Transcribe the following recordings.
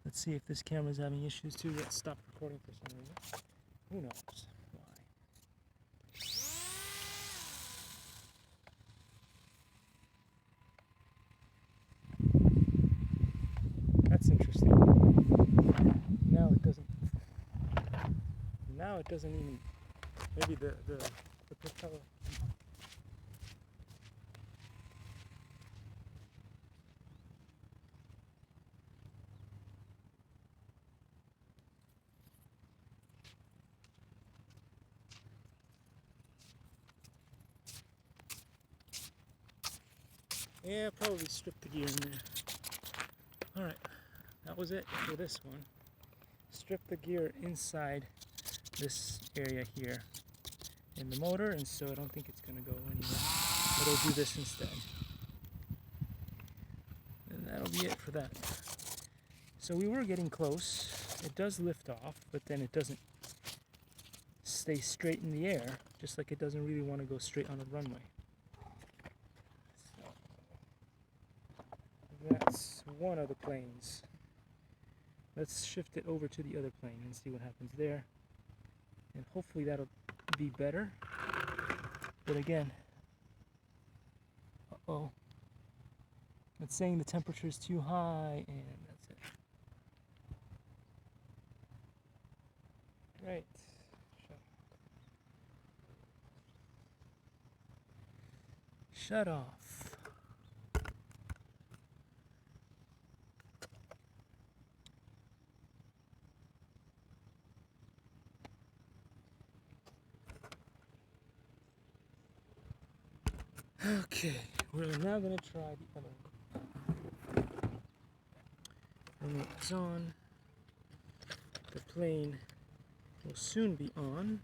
Let's see if this camera's having issues too. It stopped recording for some reason. Who knows why? That's interesting. Now it doesn't. Now it doesn't even. Maybe the propeller. Yeah, probably strip the gear in there. Alright, that was it for this one. Strip the gear inside this area here in the motor, and so I don't think it's going to go anywhere. But I'll do this instead. And that'll be it for that. So we were getting close. It does lift off, but then it doesn't stay straight in the air, just like it doesn't really want to go straight on a runway. That's one of the planes. Let's shift it over to the other plane and see what happens there. And hopefully that'll be better. But again, uh-oh. It's saying the temperature is too high, and that's it. Right. Shut off. Okay, we're now going to try the other one. Remote is on. The plane will soon be on.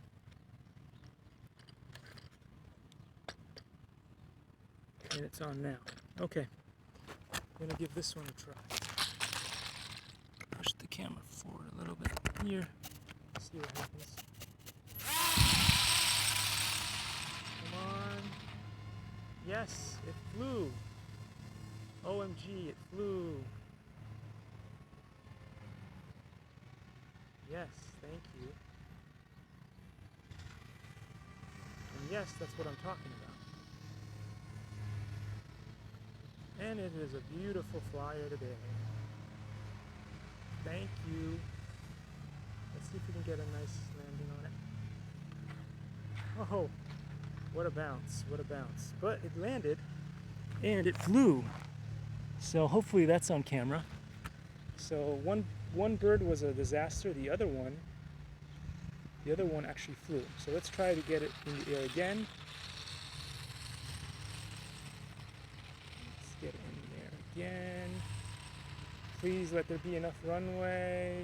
And it's on now. Okay, I'm going to give this one a try. Push the camera forward a little bit here. See what happens. Come on. Yes, it flew. OMG, it flew. Yes, thank you. And yes, that's what I'm talking about. And it is a beautiful flyer today. Thank you. Let's see if we can get a nice landing on it. Oh, what a bounce, what a bounce. But it landed and it flew. So hopefully that's on camera. So one bird was a disaster, the other one actually flew. So let's try to get it in the air again. Let's get it in there again. Please let there be enough runway.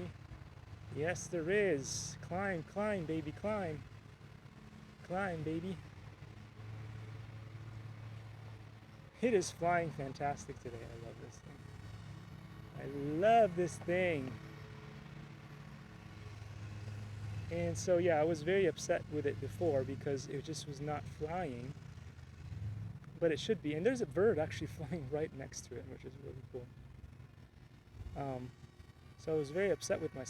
Yes, there is. Climb, climb, baby, climb. Climb, baby. It is flying fantastic today. I love this thing. I love this thing. And so yeah, I was very upset with it before because it just was not flying. But it should be. And there's a bird actually flying right next to it, which is really cool. So I was very upset with myself.